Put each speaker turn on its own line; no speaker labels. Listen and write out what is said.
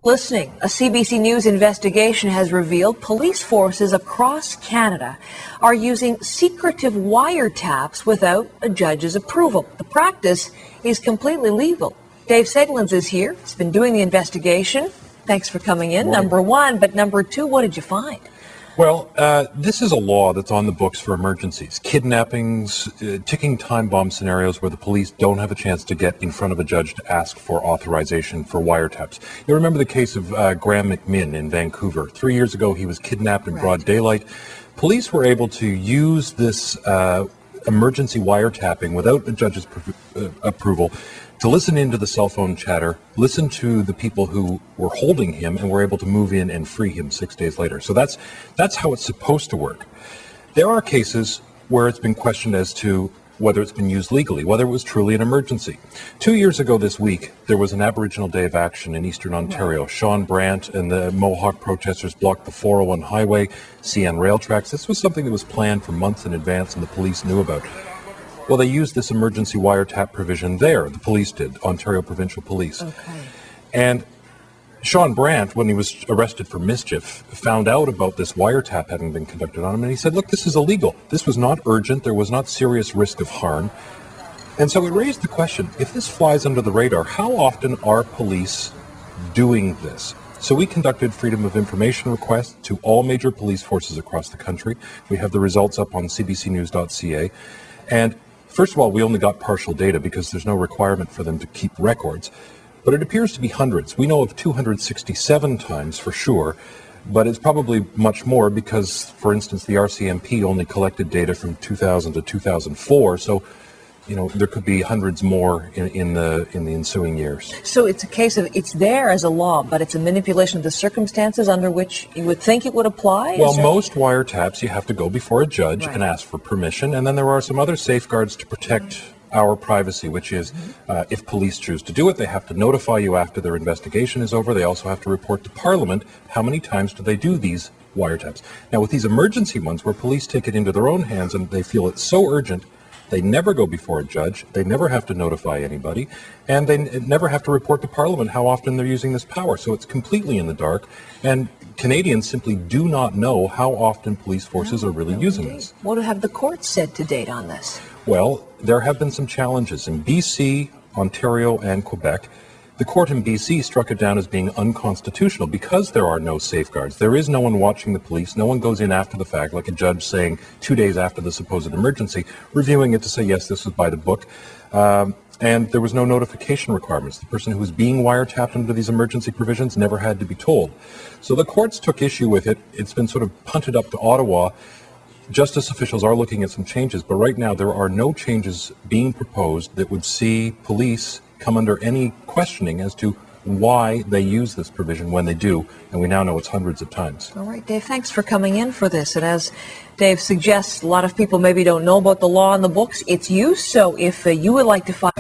Listening, a CBC News investigation has revealed police forces across Canada are using secretive wiretaps without a judge's approval. The practice is completely legal. Dave Seglins is here. He's been doing the investigation. Thanks for coming in, number one. But number two, what did you find?
Well, this is a law that's on the books for emergencies, kidnappings, ticking time bomb scenarios where the police don't have a chance to get in front of a judge to ask for authorization for wiretaps. You remember the case of Graham McMinn in Vancouver. 3 years ago, he was kidnapped in broad daylight. Police were able to use this emergency wiretapping without the judge's approval to listen into the cell phone chatter, listen to the people who were holding him, and were able to move in and free him 6 days later. So that's how it's supposed to work. There are cases where it's been questioned as to whether it's been used legally, whether it was truly an emergency. 2 years ago this week, there was an Aboriginal Day of Action in Eastern Ontario. Sean Brandt and the Mohawk protesters blocked the 401 highway, CN rail tracks. This was something that was planned for months in advance and the police knew about. Well, they used this emergency wiretap provision there. The police did, Ontario Provincial Police. Okay. And Sean Brandt, when he was arrested for mischief, found out about this wiretap having been conducted on him, and he said, look, this is illegal. This was not urgent. There was not serious risk of harm. And so it raised the question, if this flies under the radar, how often are police doing this? So we conducted Freedom of Information requests to all major police forces across the country. We have the results up on cbcnews.ca. And first of all, we only got partial data because there's no requirement for them to keep records. But it appears to be hundreds. We know of 267 times for sure, but it's probably much more because, for instance, the RCMP only collected data from 2000 to 2004. So, you know, there could be hundreds more in the ensuing years. So
it's a case of it's there as a law, but it's a manipulation of the circumstances under which you would think it would apply?
Well, most wiretaps, you have to go before a judge and ask for permission, and then there are some other safeguards to protect our privacy, which is if police choose to do it, they have to notify you after their investigation is over. They also have to report to Parliament how many times do they do these wiretaps. Now, with these emergency ones where police take it into their own hands and they feel it's so urgent, they never go before a judge, they never have to notify anybody, and they never have to report to Parliament how often they're using this power. So it's completely in the dark, and Canadians simply do not know how often police forces are really using this.
What have the courts said to date on this?
Well, there have been some challenges. In BC, Ontario, and Quebec, the court in BC struck it down as being unconstitutional because there are no safeguards. There is no one watching the police. No one goes in after the fact, like a judge saying 2 days after the supposed emergency, reviewing it to say, yes, this was by the book. And there was no notification requirements. The person who was being wiretapped under these emergency provisions never had to be told. So the courts took issue with it. It's been sort of punted up to Ottawa. Justice officials are looking at some changes, but right now there are no changes being proposed that would see police come under any questioning as to why they use this provision when they do, and we now know it's hundreds of times.
All right, Dave, thanks for coming in for this. And as Dave suggests, a lot of people maybe don't know about the law on the books. It's used, so if you would like to find